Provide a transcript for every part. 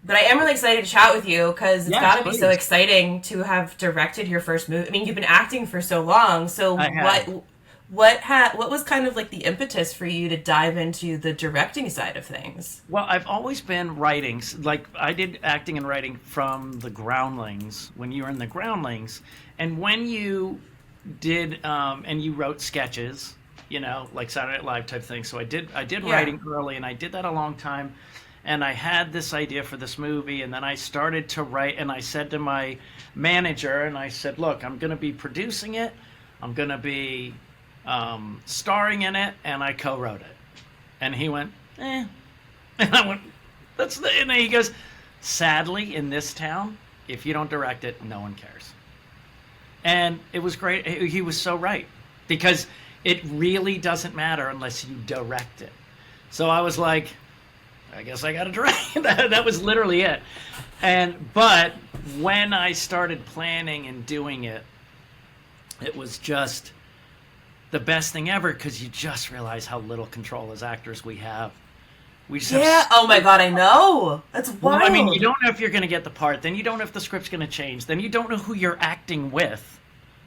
But I am really excited to chat with you because it's got Yes, to be so please. exciting to have directed your first movie. I mean, you've been acting for so long. So I have. what was kind of like the impetus for you to dive into the directing side of things? Well, I've always been writing. Like I did acting and writing from the Groundlings when you were in the Groundlings, and when you did and you wrote sketches, like Saturday Night Live type thing. So I did Yeah. writing early, and I did that a long time. And I had this idea for this movie, and then I started to write. And I said to my manager, and I said, "Look, I'm going to be producing it. I'm going to be starring in it," and I co-wrote it. And he went, "Eh." And I went, and then he goes, "Sadly, in this town, if you don't direct it, no one cares." And it was great. He was so right because it really doesn't matter unless you direct it. So I was like, I guess I got to direct. That was literally it. But when I started planning and doing it, it was just the best thing ever because you just realize how little control as actors we have. We just have Yeah. Oh my God, I know. That's Well, I mean, you wild. don't know if you're going to get the part. Then you don't know if the script's going to change. Then you don't know who you're acting with.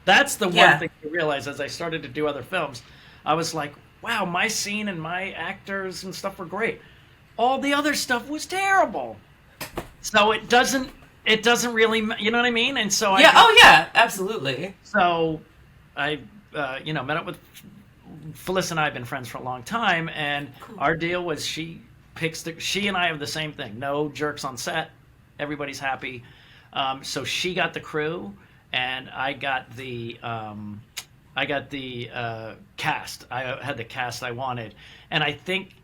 That's the one Yeah. thing I realized as I started to do other films. I was like, wow, my scene and my actors and stuff were great. All the other stuff was terrible. So it doesn't really, you know what I mean? And so I Yeah. just, Oh yeah. Absolutely. so I, met up with Phyllis and I have been friends for a long time, and Cool. our deal was she and I have the same thing. No jerks on set. Everybody's happy. So she got the crew, and I got the cast. I had the cast I wanted, and I think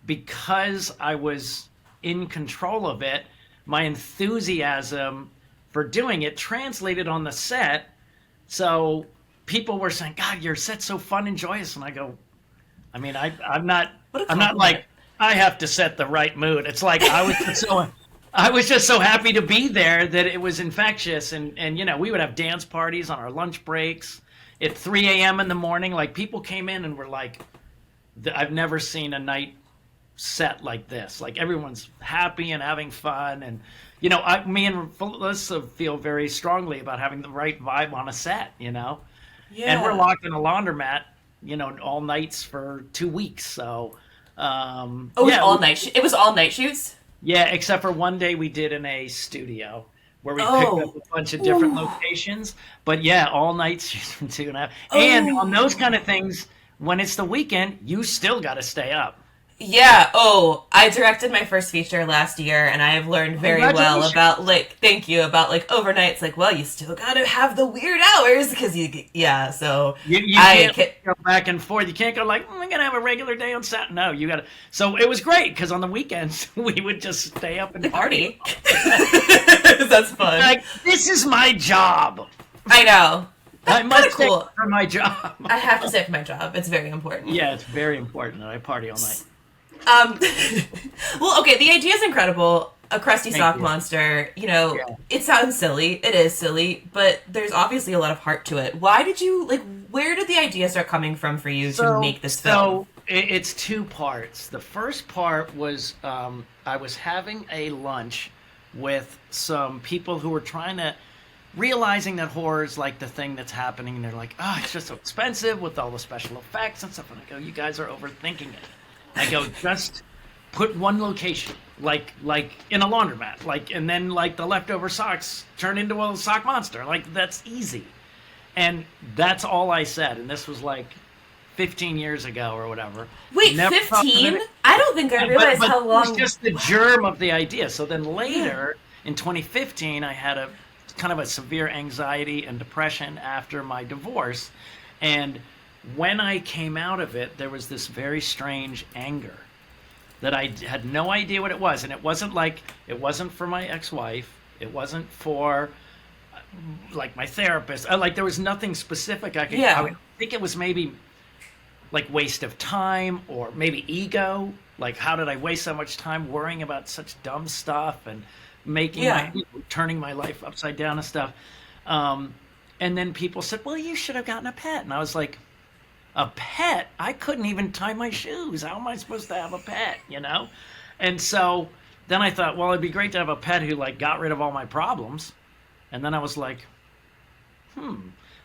because I was in control of it, my enthusiasm for doing it translated on the set. So people were saying, "God, your set's so fun and joyous," and I go, I mean, I'm not. What a I'm not compliment. like I have to set the right mood. It's like I was just so happy to be there that it was infectious, and we would have dance parties on our lunch breaks at 3 a.m. in the morning. Like people came in and were like, "I've never seen a night set like this. Like everyone's happy and having fun." And me and Felissa feel very strongly about having the right vibe on a set. And we're Yeah. locked in a laundromat, all nights for 2 weeks. So, Oh, it was yeah, all night. It was all night shoots. yeah, except for one day we did in a studio where we picked up Oh. a bunch of different Ooh. locations. But yeah, all nights from 2.5. And on those Oh. kind of things, when it's the weekend, you still got to stay up. Yeah. Oh, I directed my first feature last year, and I have learned very well Congratulations. about like, thank you, about like overnights. Like, well, you still gotta have the weird hours because yeah. So You I can't can. go back and forth. You can't go like, I'm going to have a regular day on Saturday. No, you got to. So it was great because on the weekends, we would just stay up and The party. party. That's fun. Like, this is my job. I know. I That's kind must of stay cool. for my job. I have to say for my job, it's very important. Yeah, it's very important that I party all night. Um, well, okay, the idea is incredible. A crusty Thank sock you. monster, Yeah. it sounds silly. It is silly, but there's obviously a lot of heart to it. Why did you, like, where did the idea start coming from for you to So, make this film? so it's two parts. The first part was I was having a lunch with some people who were trying to realizing that horror is like the thing that's happening, and they're like, "Oh, it's just so expensive with all the special effects and stuff." And I go, "You guys are overthinking it." I go, "Just put one location, like in a laundromat, and then like the leftover socks turn into a sock monster. Like that's easy." And that's all I said. And this was like 15 years ago or whatever. Wait, Never thought of 15? it. I don't think I Yeah, but realized but how it was long. just the germ of the idea. So then Yeah. later in 2015, I had a kind of a severe anxiety and depression after my divorce, and when I came out of it, there was this very strange anger that I had no idea what it was, and it wasn't for my ex-wife, it wasn't for like my therapist. Like there was nothing specific I Yeah. would think it was maybe like waste of time or maybe ego. Like how did I waste so much time worrying about such dumb stuff and making Yeah. turning my life upside down and stuff. Um, and then people said, "Well, you should have gotten a pet," and I was like, "A pet? I couldn't even tie my shoes. How am I supposed to have a pet?" And so then I thought, well, it'd be great to have a pet who like got rid of all my problems. And then I was like,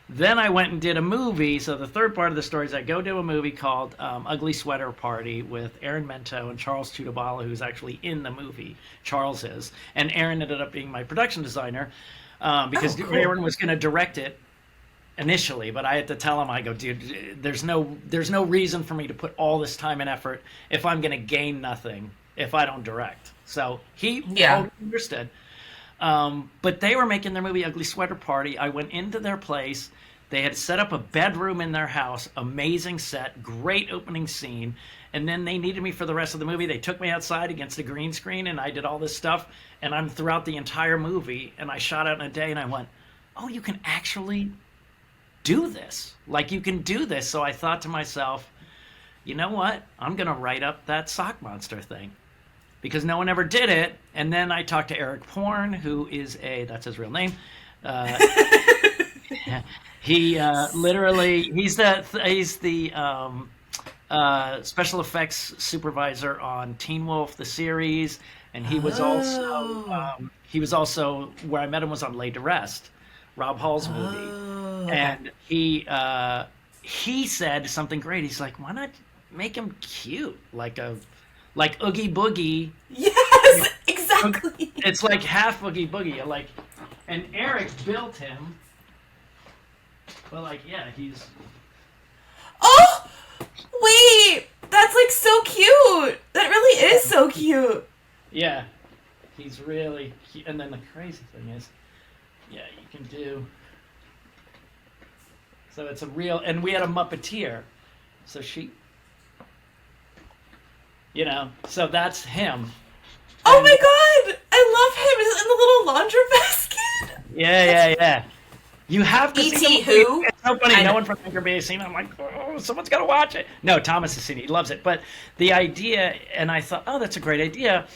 Then I went and did a movie. So the third part of the story is I go to a movie called Ugly Sweater Party with Aaron Mento and Charles Tudabala, who's actually in the movie. Charles is. And Aaron ended up being my production designer because Aaron was going to direct it initially, but I had to tell him, I go, dude, there's no reason for me to put all this time and effort if I'm going to gain nothing if I don't direct. So he totally understood. But they were making their movie Ugly Sweater Party. I went into their place. They had set up a bedroom in their house. Amazing set. Great opening scene. And then they needed me for the rest of the movie. They took me outside against a green screen, and I did all this stuff. And I'm throughout the entire movie, and I shot out in a day, and I went, oh, you can actually do this. Like, you can do this. So I thought to myself, you know what? I'm going to write up that sock monster thing. Because no one ever did it. And then I talked to Eric Porn, who is that's his real name. He literally, he's the special effects supervisor on Teen Wolf, the series. And he was also, where I met him was on Laid to Rest, Rob Hall's movie. And he said something great. He's like, why not make him cute? Like Oogie Boogie. Yes, exactly. It's like half Oogie Boogie. Like, and Eric built him. But like, yeah, he's. Oh, wait, that's like so cute. That really is so cute. Yeah, he's really cute. And then the crazy thing is, yeah, you can do. So it's a real, and we had a Muppeteer, so she. You know, so that's him. Oh my god! I love him. Is it in the little laundry basket? Yeah. You have to E.T. see who? It's so funny. No one from Anchor Bay has seen it. I'm like, oh, someone's got to watch it. No, Thomas has seen it. He loves it. But the idea, and I thought, oh, that's a great idea.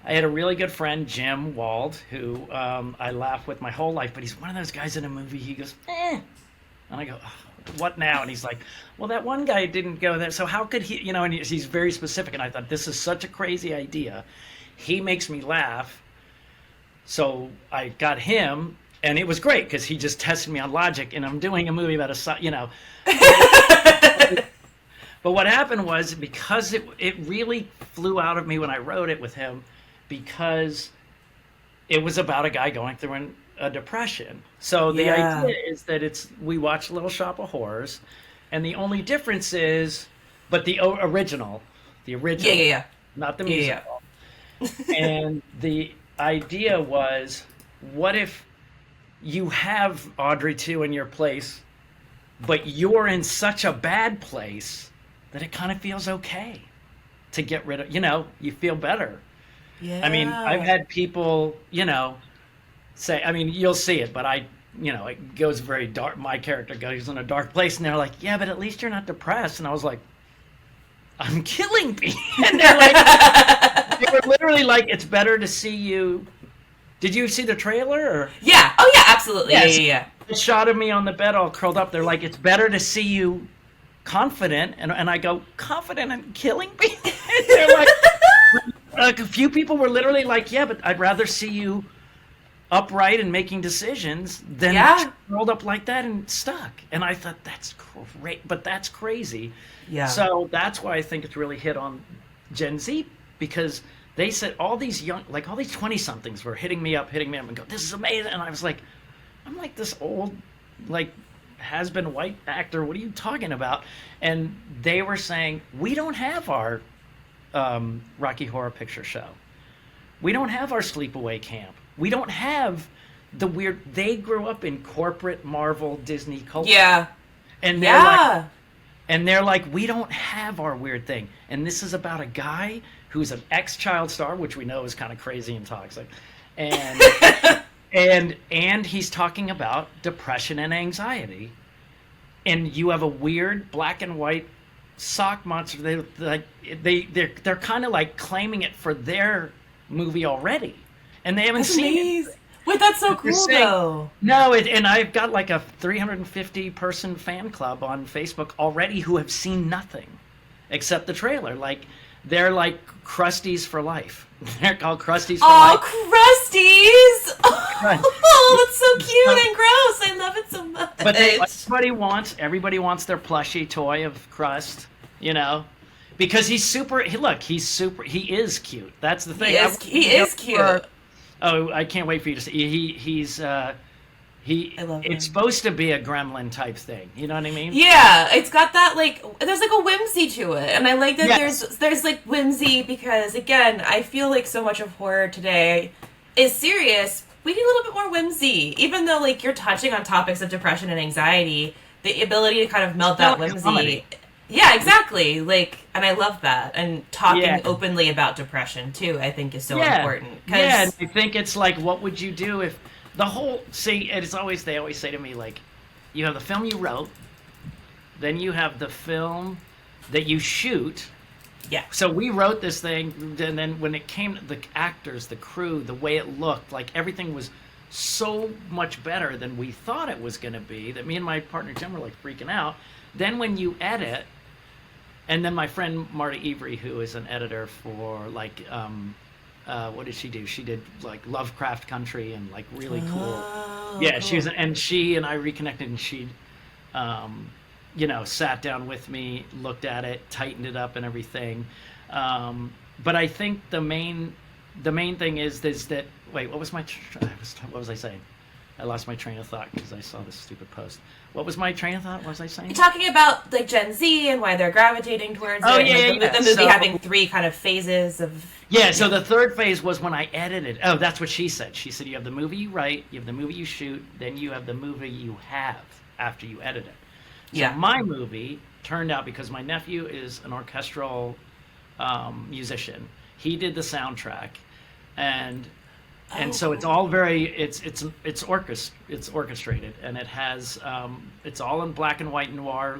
I had a really good friend, Jim Wald, who I laugh with my whole life. But he's one of those guys in a movie, he goes, eh. And I go, oh, what now? And he's like, well, that one guy didn't go there. So how could he, you know, and he's very specific. And I thought, this is such a crazy idea. He makes me laugh. So I got him, and it was great because he just tested me on logic. And I'm doing a movie about you know. But what happened was, because it really flew out of me when I wrote it with him, because it was about a guy going through a depression. So the idea is that we watch Little Shop of Horrors, and the only difference is, but the original, not the musical. And the idea was, what if you have Audrey 2 in your place, but you're in such a bad place that it kind of feels okay to get rid of, you know, you feel better. Yeah. I mean, I've had people, you know, say, I mean, you'll see it, but it goes very dark. My character goes in a dark place, and they're like, yeah, but at least you're not depressed. And I was like, I'm killing me. And they're like, they were literally like, it's better to see you. Did you see the trailer? Or? Yeah. Oh, yeah, absolutely. Yes. Yeah. It shot of me on the bed all curled up. They're like, it's better to see you confident. And I go, confident and killing me? And they're like, a few people were literally like, yeah, but I'd rather see you upright and making decisions than rolled up like that and stuck. And I thought, that's great, but that's crazy. Yeah. So that's why I think it's really hit on Gen Z, because they said all these 20-somethings were hitting me up and go, this is amazing. And I was like, I'm like this old, like, has-been white actor. What are you talking about? And they were saying, we don't have our Rocky Horror Picture Show. We don't have our sleepaway camp. We don't have the weird. They grew up in corporate Marvel Disney culture. Yeah. And they're like, we don't have our weird thing. And this is about a guy who's an ex-child star, which we know is kind of crazy and toxic. And and he's talking about depression and anxiety. And you have a weird black and white sock monster. They're kind of like claiming it for their movie already, and they haven't seen it. Wait, that's so cool, though. No, and I've got like a 350-person fan club on Facebook already who have seen nothing except the trailer. Like, they're like Crusties for life. They're called Crusties for Oh, life. Crusties! Oh, that's so cute and gross. I love it so much. But everybody wants their plushie toy of Crust, you know, because he's super. He is cute. That's the thing. He is cute. Oh, I can't wait for you to see. I love him. It's supposed to be a gremlin type thing. You know what I mean? Yeah, it's got that there's like a whimsy to it, and I like that Yes. there's like whimsy because again, I feel like so much of horror today is serious. We need a little bit more whimsy, even though like you're touching on topics of depression and anxiety. The ability to kind of melt that whimsy. Comedy. Yeah, exactly. And I love that. And talking Yeah. openly about depression too, I think is so Yeah. important. Yeah, and I think it's like, what would you do if the whole they always say to me, like, you have the film you wrote, then you have the film that you shoot. Yeah. So we wrote this thing, and then when it came to the actors, the crew, the way it looked, like everything was so much better than we thought it was going to be that me and my partner Jim were like freaking out. Then when you edit, and then my friend Marta Avery, who is an editor for like what did she do? She did like Lovecraft Country and like really cool. Yeah, cool. She and I reconnected, and she, sat down with me, looked at it, tightened it up, and everything. But I think the main thing is that wait, what was I saying? I lost my train of thought because I saw this stupid post. What was my train of thought? What was I saying? You're talking about like Gen Z and why they're gravitating towards Oh, it. yeah, and, like, yeah. the movie So- having 3 kind of phases of. Yeah, so the third phase was when I edited. Oh, that's what she said. She said you have the movie you write, you have the movie you shoot, then you have the movie you have after you edit it. So Yeah. my movie turned out, because my nephew is an orchestral musician. He did the soundtrack, and so it's all very it's orchestrated, and it has it's all in black and white noir,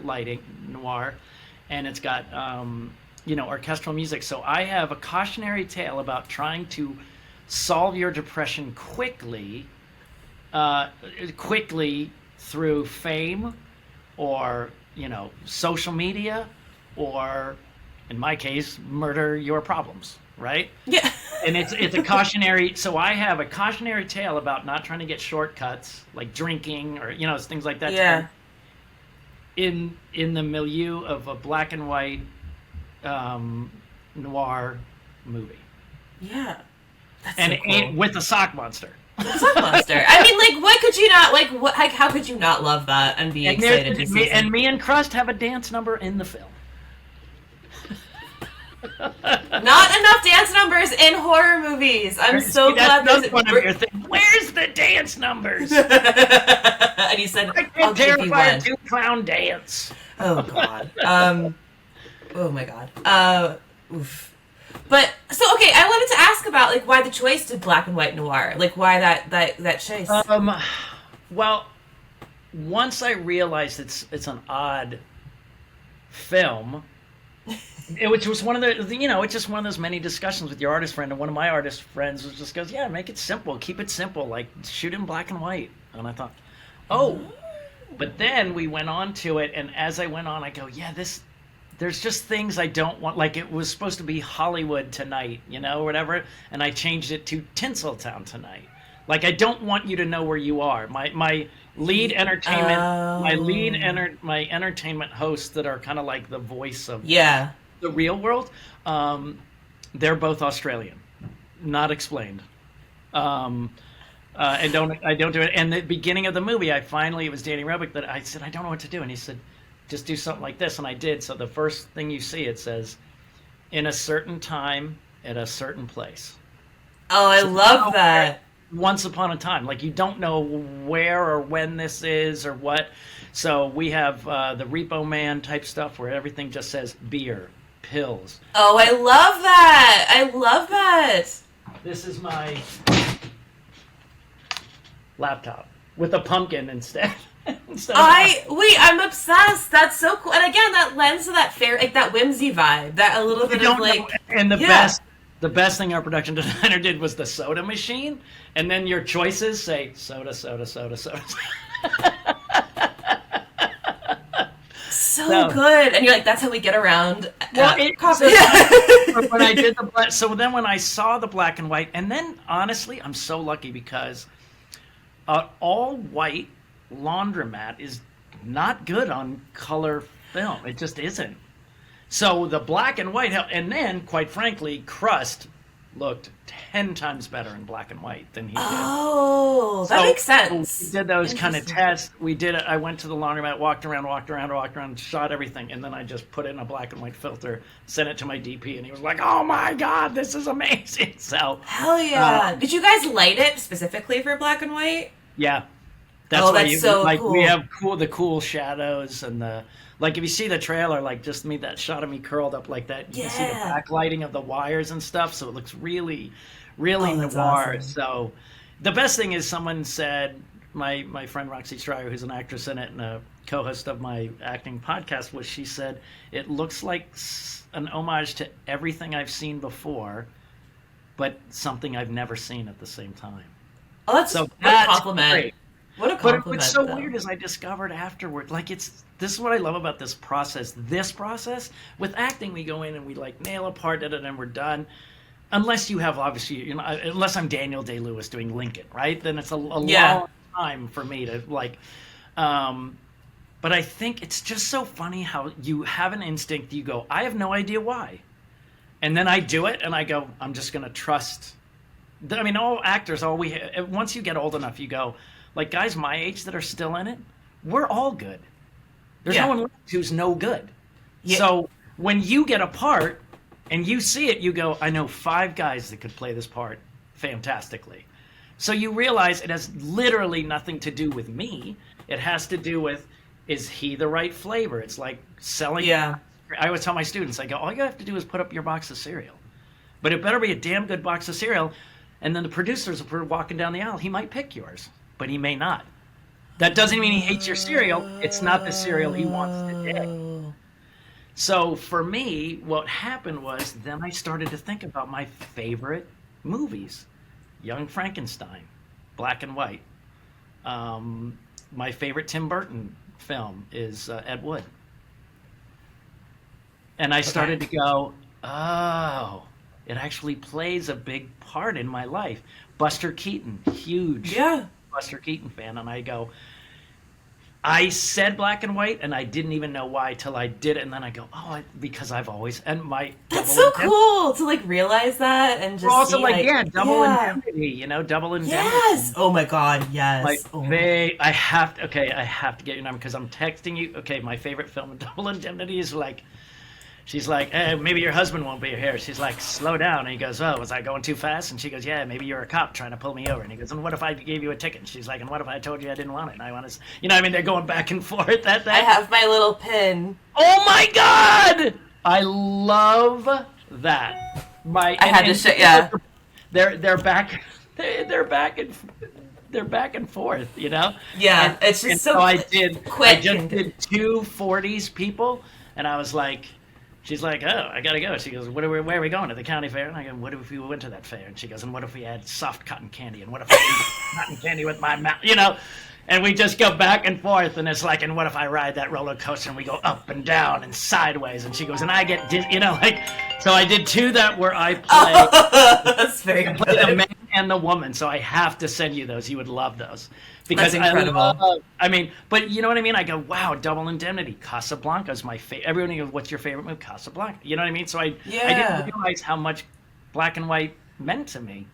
and it's got orchestral music. So I have a cautionary tale about trying to solve your depression quickly through fame, or social media, or in my case, murder your problems, right? Yeah. And it's a cautionary. So I have a cautionary tale about not trying to get shortcuts, like drinking or things like that. Yeah. In the milieu of a black and white noir movie, Yeah. That's and so cool. with a sock monster. Sock Monster. I mean, like, what could you not like? What? Like, how could you not love that and be excited to see? Me and Crust have a dance number in the film. Not enough dance numbers in horror movies. I'm so glad that's one of your things. Where's the dance numbers? And he said, I "I'll can give you terrify a one." 2-clown dance. Oh God. Oh my God. Oof. But so okay, I wanted to ask about like why the choice to black and white noir, like why that choice. Well, once I realized it's an odd film, which was one of the it's just one of those many discussions with your artist friend, and one of my artist friends just goes, yeah, make it simple, keep it simple, like shoot in black and white. And I thought, oh, but then we went on to it, and as I went on, I go, yeah, there's just things I don't want. Like it was supposed to be Hollywood Tonight, whatever, and I changed it to Tinseltown Tonight. Like I don't want you to know where you are. My lead entertainment, my entertainment hosts that are kind of like the voice of Yeah. the real world. They're both Australian, not explained. And I don't do it. And the beginning of the movie, it was Danny Robick that I said, I don't know what to do, and he said, just do something like this, and I did. So the first thing you see, it says, in a certain time, at a certain place. Oh, I love that. Once upon a time, like you don't know where or when this is or what. So we have the Repo Man type stuff where everything just says beer, pills. Oh, I love that. I love that. This is my laptop with a pumpkin instead. I'm obsessed. That's so cool. And again, that lends to that that whimsy vibe, that a little bit of like. And the best thing our production designer did was the soda machine, and then your choices say soda, soda, soda, soda. so good. And you're like, that's how we get around coffee. When I did so then when I saw the black and white, and then honestly, I'm so lucky because all white laundromat is not good on color film. It just isn't. So the black and white, and then quite frankly, Crust looked 10 times better in black and white than he did. Oh, that makes sense. We did those kind of tests. I went to the laundromat, walked around, shot everything, and then I just put it in a black and white filter, sent it to my DP, and he was like, "Oh my God, this is amazing!" So hell yeah! Did you guys light it specifically for black and white? Yeah, that's so like cool. We have the cool shadows and the. Like, if you see the trailer, like, just me, that shot of me curled up like that, you can see the backlighting of the wires and stuff, so it looks really, really noir. Awesome. So, the best thing is someone said, my friend Roxy Stryer, who's an actress in it and a co-host of my acting podcast, she said, it looks like an homage to everything I've seen before, but something I've never seen at the same time. Oh, that's a compliment. Great. What a compliment. But what's so weird is I discovered afterward, like, this is what I love about this process. With acting, we go in and we like nail a part, and we're done. Unless you have, obviously, unless I'm Daniel Day-Lewis doing Lincoln, right? Then it's a long time for me to like. But I think it's just so funny how you have an instinct. You go, I have no idea why, and then I do it, and I go, I'm just gonna trust. I mean, all actors, once you get old enough, you go. Like, guys my age that are still in it, we're all good. There's no one left who's no good. Yeah. So when you get a part and you see it, you go, I know 5 guys that could play this part fantastically. So you realize it has literally nothing to do with me. It has to do with, is he the right flavor? It's like selling. Yeah. I always tell my students, I go, all you have to do is put up your box of cereal. But it better be a damn good box of cereal. And then the producers, if we're walking down the aisle, he might pick yours. But he may not. That doesn't mean he hates your cereal. It's not the cereal he wants today. So for me, what happened was then I started to think about my favorite movies. Young Frankenstein, black and white. My favorite Tim Burton film is Ed Wood. And I started to go, oh, it actually plays a big part in my life. Buster Keaton, huge. Yeah. Buster Keaton fan, and I go, I said black and white, and I didn't even know why till I did it, and then I go, because I've always, and my that's so cool to like realize that and just also double indemnity, double indemnity. Yes. Oh my God, yes. Like I have to get your number because I'm texting you. Okay, my favorite film in Double Indemnity is like. She's like, maybe your husband won't be here. She's like, slow down. And he goes, oh, was I going too fast? And she goes, yeah, maybe you're a cop trying to pull me over. And he goes, and what if I gave you a ticket? And she's like, and what if I told you I didn't want it? And I want to, they're going back and forth. That I have my little pin. Oh my God! I love that. I had to say, yeah. They're back. They're back and forth, Yeah, it's just so I quick. Did 2 40s people, and I was like. She's like, oh, I gotta go. She goes, where are we going? To the county fair? And I go, what if we went to that fair? And she goes, and what if we had soft cotton candy? And what if I eat cotton candy with my mouth? And we just go back and forth. And it's like, and what if I ride that roller coaster and we go up and down and sideways? And she goes, and I get, so I did 2 that where I play. That's very good. The man and the woman. So I have to send you those. You would love those. Because that's incredible. But you know what I mean? I go, wow, Double Indemnity. Casablanca is my favorite. Everyone goes, what's your favorite movie? Casablanca. You know what I mean? So I didn't realize how much black and white meant to me.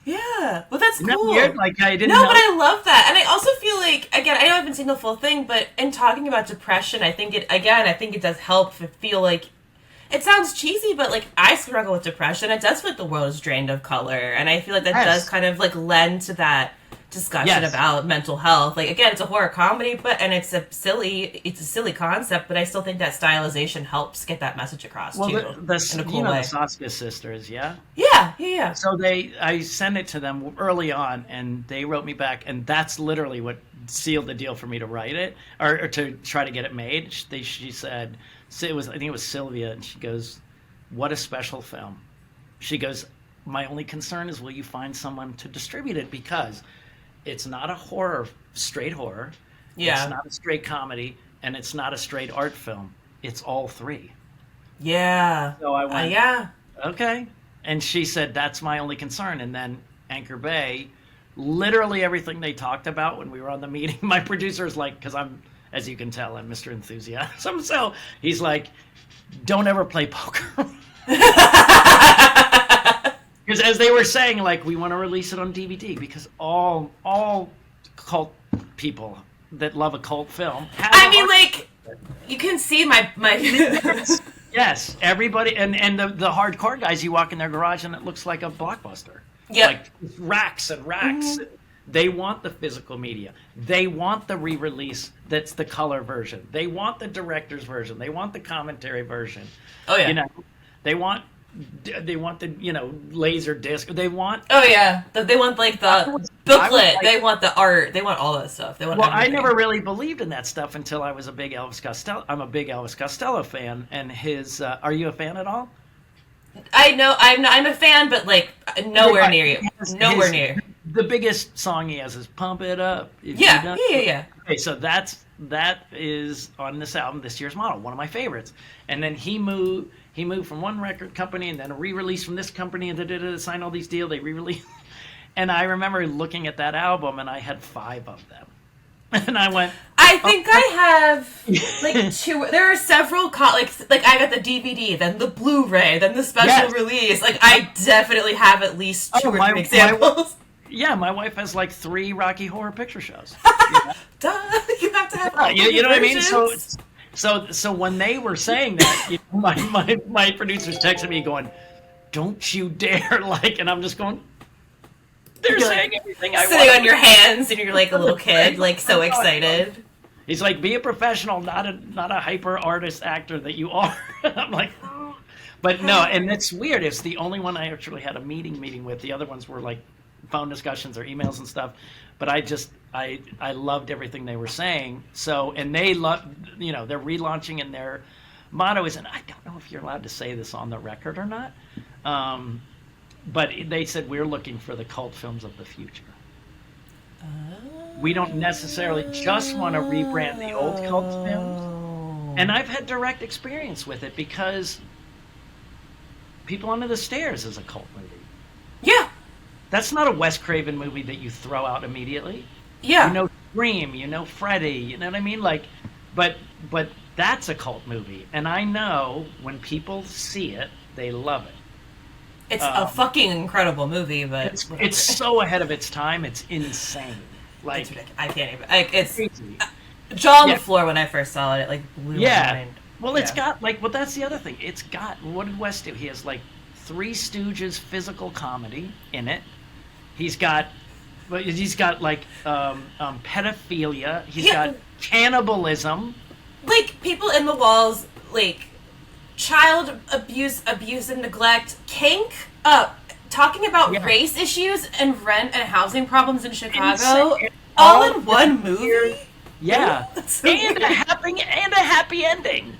Yeah. Well, that's Isn't cool. That weird? Like, I didn't know. But I love that. And I also feel like, again, I know I haven't seen the full thing, but in talking about depression, I think it does help to feel like, it sounds cheesy, but like I struggle with depression. It does feel like the world is drained of color. And I feel like that does kind of like lend to that discussion about mental health. Like, again, it's a horror comedy, and it's a silly concept, but I still think that stylization helps get that message across too. In a cool way. The Saskia sisters, yeah? Yeah. So I sent it to them early on, and they wrote me back, and that's literally what sealed the deal for me to write it, or to try to get it made. She said, I think it was Sylvia, and she goes, what a special film. She goes, my only concern is will you find someone to distribute it, because it's not a straight horror. Yeah. It's not a straight comedy. and it's not a straight art film. It's all three. Yeah. So I went, yeah. okay. And she said, that's my only concern. And then Anchor Bay, literally everything they talked about when we were on the meeting, my producer's like, because I'm, as you can tell, I'm Mr. Enthusiasm. So he's like, don't ever play poker. Because as they were saying, like, we want to release it on DVD because all cult people that love a cult film. I mean, like, you can see my Yes, everybody, and the hardcore guys, you walk in their garage and it looks like a Blockbuster. Yeah. Like racks and racks. Mm-hmm. They want the physical media. They want the re-release that's the color version. They want the director's version. They want the commentary version. Oh yeah. You know, they want the, you know, laser disc. They want. Oh yeah. They want like the booklet. They want the art. They want all that stuff. They want. Well, everything. I never really believed in that stuff until I was a big Elvis Costello. I'm a big Elvis Costello fan, and his. Are you a fan at all? I know I'm a fan, but like nowhere near you. Nowhere near. The biggest song he has is "Pump It Up." Yeah. Okay, so that is on this album, This Year's Model, one of my favorites. And then he moved from one record company, and then a re-release from this company, and signed all these deals. They re-released, and I remember looking at that album, and I had 5 of them, and I went. I think I have like 2. There are several like I got the DVD, then the Blu-ray, then the special release. Like I definitely have at least 2 or 3 examples. Yeah, my wife has like 3 Rocky Horror Picture Shows. Duh, you have to have all you know what I mean? versions. So when they were saying that, you know, my producers texted me going, "Don't you dare!" Like, and I'm just going. They're saying everything I want. Sitting on your hands, and you're like a little kid, like so excited. He's like, "Be a professional, not a hyper artist actor that you are." I'm like, oh. But no, and it's weird. It's the only one I actually had a meeting with. The other ones were like phone discussions or emails and stuff. But I loved everything they were saying. So, and they love, you know, they're relaunching, and their motto is, and I don't know if you're allowed to say this on the record or not, but they said, we're looking for the cult films of the future. We don't necessarily just want to rebrand the old cult films. And I've had direct experience with it because People Under the Stairs is a cult movie. Yeah. That's not a Wes Craven movie that you throw out immediately. Yeah. You know Scream, you know Freddy, you know what I mean? Like, but that's a cult movie. And I know when people see it, they love it. It's a fucking incredible movie, but it's so ahead of its time. It's insane. Like, it's ridiculous. I can't even. Like, it's jaw on the floor when I first saw it. It like blew my mind. Well, it's got like. Well, that's the other thing. It's got. What did Wes do? He has like Three Stooges physical comedy in it. He's got like pedophilia. He's got cannibalism. Like people in the walls, like child abuse and neglect, kink, talking about race issues and rent and housing problems in Chicago, all in one movie. Yeah, so and a happy ending.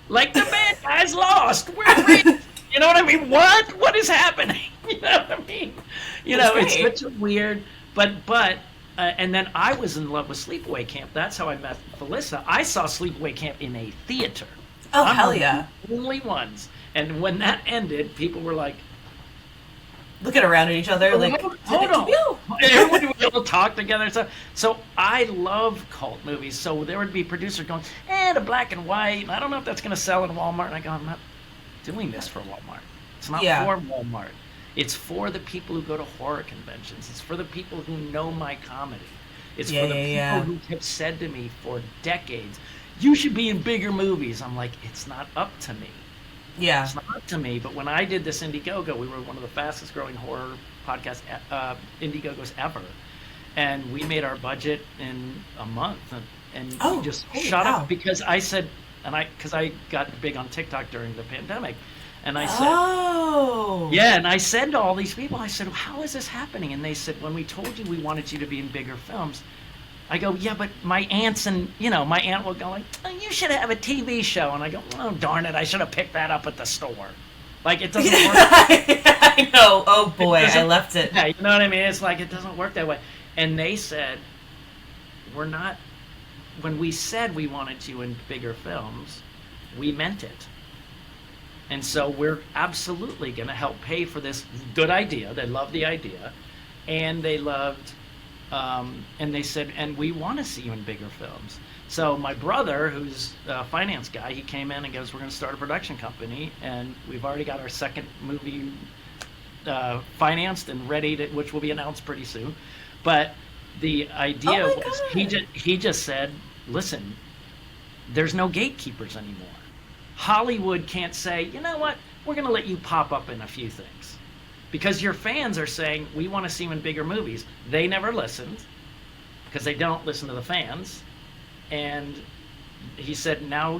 Like the bad guys lost. We're rich. You know what I mean? What is happening? You know what I mean? You know, it's such a weird. But and then I was in love with Sleepaway Camp. That's how I met Felissa. I saw Sleepaway Camp in a theater. Oh, hell yeah. The only ones. And when that ended, people were like, looking around at each other, like, hold on. Everybody would be able to talk together and stuff. So I love cult movies. So there would be producers going, the black and white. I don't know if that's going to sell in Walmart. And I go, I'm not doing this for Walmart. It's not for Walmart. It's for the people who go to horror conventions. It's for the people who know my comedy. It's for the people who have said to me for decades, you should be in bigger movies. I'm like, it's not up to me. Yeah. It's not up to me. But when I did this Indiegogo, we were one of the fastest growing horror podcast Indiegogos ever. And we made our budget in a month. And we just shut up because I said, because I got big on TikTok during the pandemic. And I said, and I said to all these people, I said, how is this happening? And they said, when we told you we wanted you to be in bigger films, I go, yeah, but my aunts and, my aunt will go like, you should have a TV show. And I go, oh, darn it, I should have picked that up at the store. Like, it doesn't work. I know. Oh, boy, I left it. Yeah, you know what I mean? It's like, it doesn't work that way. And they said, we're not when we said we wanted you in bigger films, we meant it. And so we're absolutely going to help pay for this good idea. They loved the idea, and they loved, and they said, and we want to see you in bigger films. So my brother, who's a finance guy, he came in and goes, we're going to start a production company, and we've already got our second movie financed and ready to, which will be announced pretty soon. But the idea was, he just said, listen, there's no gatekeepers anymore. Hollywood can't say, you know what, we're going to let you pop up in a few things. Because your fans are saying, we want to see you in bigger movies. They never listened, because they don't listen to the fans. And he said, now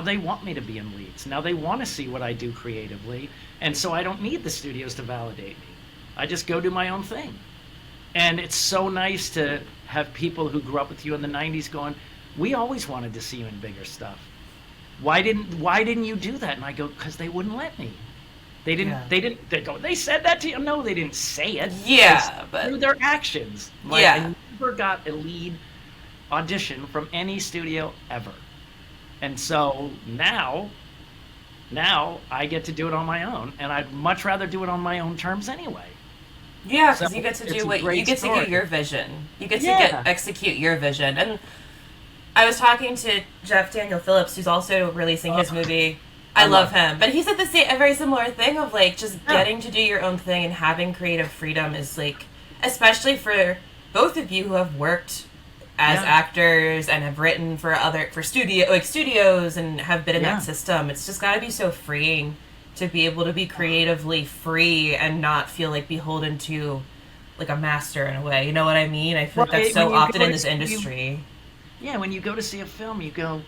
they want me to be in leads. Now they want to see what I do creatively. And so I don't need the studios to validate me. I just go do my own thing. And it's so nice to have people who grew up with you in the 90s going, we always wanted to see you in bigger stuff. Why didn't you do that? And I go, because they wouldn't let me. They said that to you? No, they didn't say it. Yeah, but through their actions. I never got a lead audition from any studio ever. And so now I get to do it on my own, and I'd much rather do it on my own terms anyway. Yeah, because you get to do what you get to get your vision. You get to execute your vision. And I was talking to Jeff Daniel Phillips, who's also releasing his movie. I love him, but he said a very similar thing of like just getting to do your own thing and having creative freedom is like, especially for both of you who have worked as actors and have written for studios and have been in that system. It's just got to be so freeing to be able to be creatively free and not feel like beholden to like a master in a way. You know what I mean? I feel like that's so often in this industry. When you go to see a film, you go,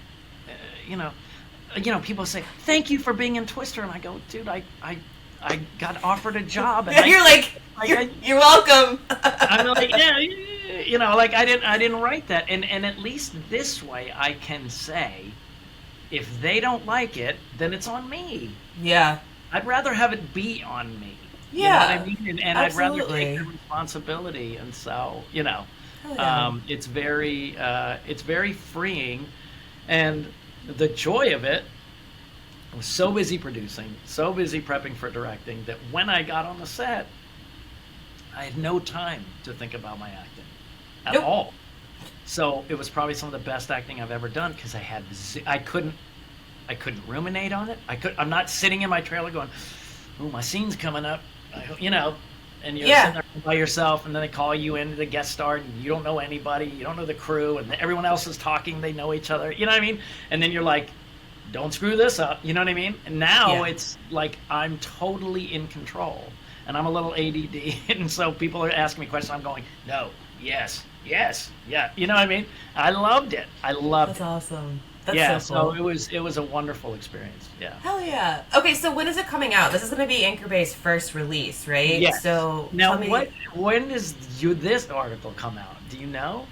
people say, thank you for being in Twister. And I go, dude, I got offered a job. And you're welcome. I'm like, I didn't write that. And at least this way I can say, if they don't like it, then it's on me. Yeah. I'd rather have it be on me. Yeah. You know what I mean? And I'd rather take the responsibility. And so, it's very freeing. And the joy of it, I was so busy producing, so busy prepping for directing, that when I got on the set, I had no time to think about my acting at all. So it was probably some of the best acting I've ever done, because I couldn't ruminate on it. I'm not sitting in my trailer going, "Oh, my scene's coming up," and you're sitting there by yourself, and then they call you in to guest star, and you don't know anybody, you don't know the crew, and everyone else is talking, they know each other, you know what I mean? And then you're like, don't screw this up, you know what I mean? And now it's like I'm totally in control, and I'm a little ADD, and so people are asking me questions, I'm going, no, yes, yeah, you know what I mean? I loved it. That's awesome. That's so cool. So it was a wonderful experience. Yeah. Hell yeah. Okay, so when is it coming out? This is going to be Anchor Bay's first release, right? Yes. So now, when does this article come out? Do you know?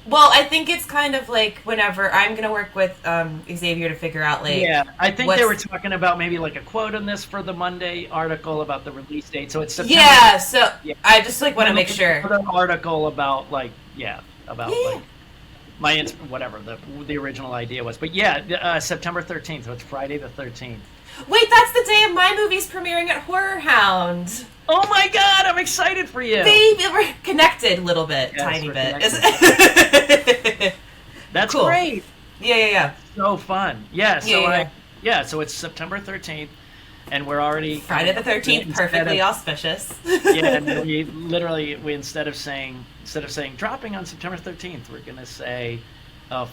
Well, I think it's kind of like whenever I'm going to work with Xavier to figure out like. Yeah, I think they were talking about maybe like a quote on this for the Monday article about the release date. So it's September. Yeah. So I just like want to make sure. Another article about like my whatever the original idea was, but September 13th. So it's Friday the 13th. Wait, that's the day of my movie's premiering at Horror Hound. Oh my God, I'm excited for you. Baby, we're connected a little bit, tiny bit. That's cool. Great. Yeah. So fun. So it's September 13th, and we're already Friday the 13th, perfectly auspicious. And we instead of saying dropping on September 13th, we're gonna say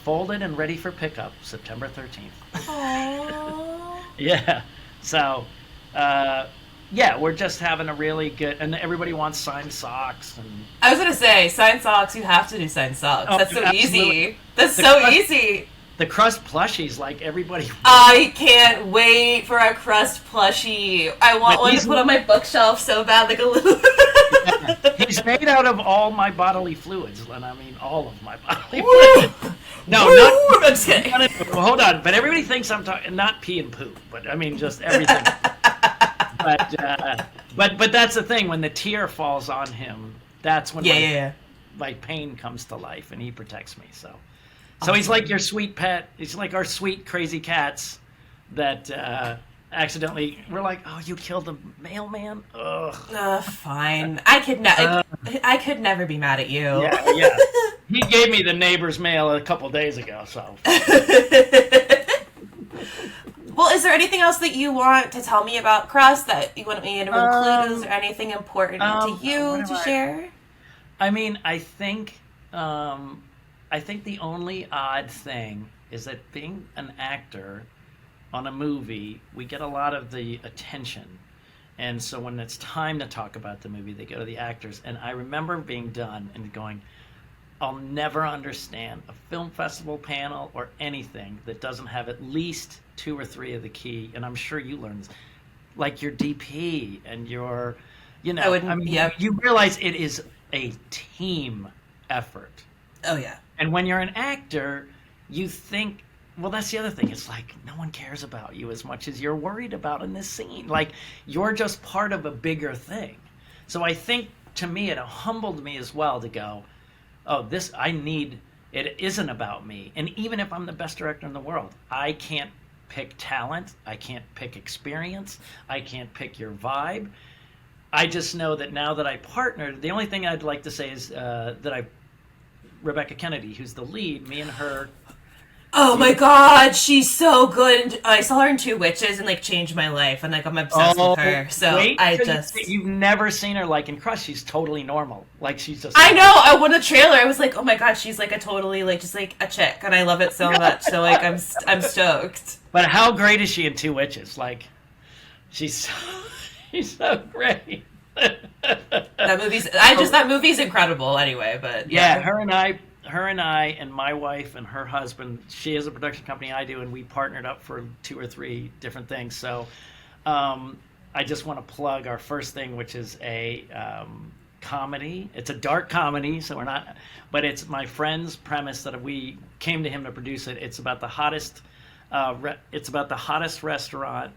folded and ready for pickup September 13th. Aww. Yeah. So, we're just having a really good, and everybody wants signed socks. And I was gonna say signed socks. You have to do signed socks. That's so easy. Easy. The Crust plushies, like everybody. I can't wait for a Crust plushie. I want one to put on my bookshelf so bad, like a little. He's made out of all my bodily fluids, and I mean all of my bodily fluids. No, I'm just kidding. Hold on, but everybody thinks I'm talking not pee and poop, but I mean just everything. But that's the thing. When the tear falls on him, that's when my pain comes to life, and he protects me. So So he's like Awesome. your sweet pet. He's like our sweet crazy cats that accidentally we're like, oh, you killed the mailman. Ugh. Fine. I could Uh, I could never be mad at you. yeah, yeah. He gave me the neighbor's mail a couple days ago, so. Well, is there anything else that you want to tell me about Crust that you want me to include? Is Um, there anything important to what you am to share? I mean, I think the only odd thing is that being an actor on a movie, we get a lot of the attention. And so when it's time to talk about the movie, they go to the actors. And I remember being done and going, I'll never understand a film festival panel or anything that doesn't have at least two or three of the key. And I'm sure you learned this, like your DP and your, I I wouldn't. mean, Yeah. you realize it is a team effort. Oh yeah. And when you're an actor, you think, well, that's the other thing. It's like no one cares about you as much as you're worried about in this scene. Like you're just part of a bigger thing. So I think to me, it humbled me as well to go, oh, it isn't about me. And even if I'm the best director in the world, I can't pick talent. I can't pick experience. I can't pick your vibe. I just know that now that I partnered, the only thing I'd like to say is Rebecca Kennedy, who's the lead, me and her. Oh my god, she's so good. And I saw her in Two Witches and like changed my life, and like I'm obsessed with her. So wait I till just. you've never seen her like in Crust. She's totally normal. Like she's just. I know. I won a trailer. I was like, oh my god, she's like a totally like just like a chick, and I love it so much. So like I'm stoked. But how great is she in Two Witches? Like, she's so, she's so great. That movie's incredible anyway. But Yeah, yeah. her and I, and my wife and her husband. She has a production company, I do, and we partnered up for two or three different things. So, I just want to plug our first thing, which is a comedy. It's a dark comedy, so we're not. But it's my friend's premise that we came to him to produce it. It's about the hottest. It's about the hottest restaurant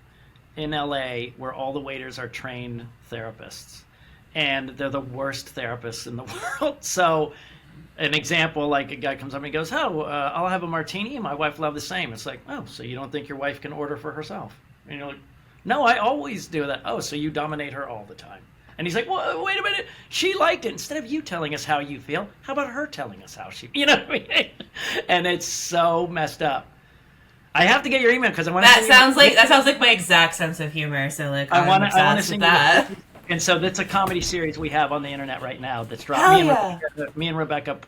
in LA where all the waiters are trained therapists, and they're the worst therapists in the world. So an example, like a guy comes up and he goes, oh, I'll have a martini and my wife will have the same. It's like, oh, so you don't think your wife can order for herself? And you're like, no, I always do that. Oh, so you dominate her all the time. And he's like, well, wait a minute, she liked it. Instead of you telling us how you feel, how about her telling us how she, you know what I mean? And it's so messed up. I have to get your email because I want to. That sounds like my exact sense of humor. So like I want to obsessed sing with that. And so that's a comedy series we have on the internet right now that's Hell dropped. yeah. Me and Rebecca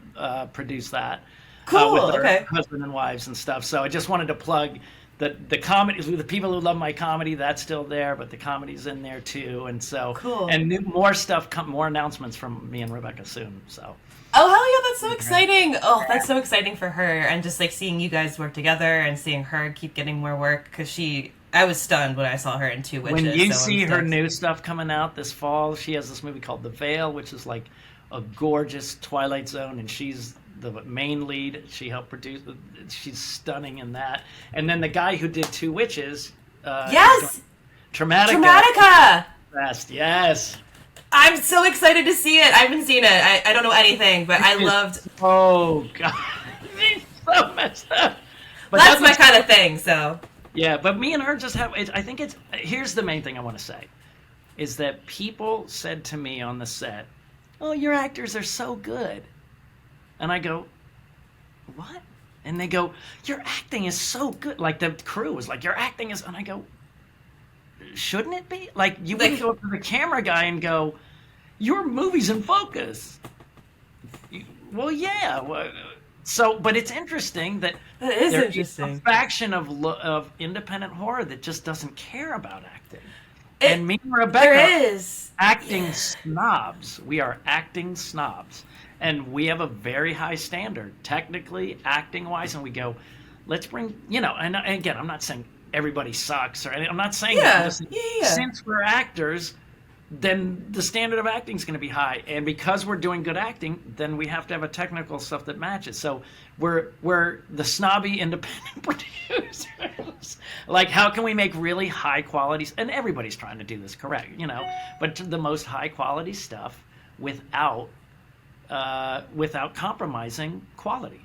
produced that Cool. with our Okay. husband and wives and stuff. So I just wanted to plug the comedy, the people who love my comedy, that's still there, but the comedy's in there too. And so Cool. and more stuff, more announcements from me and Rebecca soon. So. Oh hell yeah, that's so exciting! Oh, that's so exciting for her, and just like seeing you guys work together and seeing her keep getting more work because I was stunned when I saw her in Two Witches. When you so see I'm her stoked. new stuff coming out this fall, she has this movie called The Veil, which is like a gorgeous Twilight Zone, and she's the main lead. She helped produce. She's stunning in that. And then the guy who did Two Witches, Yes, Dramatica. Dramatica. Best, yes. I'm so excited to see it. I haven't seen it. I don't know anything, but I loved. Oh god, she's so messed up. But That's my kind of thing. So yeah. But me and her just have. I think it's. Here's the main thing I want to say, is that people said to me on the set, "Oh, your actors are so good," and I go, "What?" And they go, "Your acting is so good." Like the crew was like, "Your acting is," and I go, shouldn't it be? Like you wouldn't go up to the camera guy and go, "Your movie's in focus." Well, yeah. So, but it's interesting that that is there's interesting. a faction of independent horror that just doesn't care about acting. And me and Rebecca, There is acting snobs. We are acting snobs, and we have a very high standard, technically, acting wise. And we go, let's bring, And again, I'm not saying everybody sucks or anything. I'm not saying that. I'm just saying, since we're actors, then the standard of acting is going to be high, and because we're doing good acting, then we have to have a technical stuff that matches. So we're the snobby independent producers. Like, how can we make really high quality? And everybody's trying to do this correct, but the most high quality stuff without compromising quality.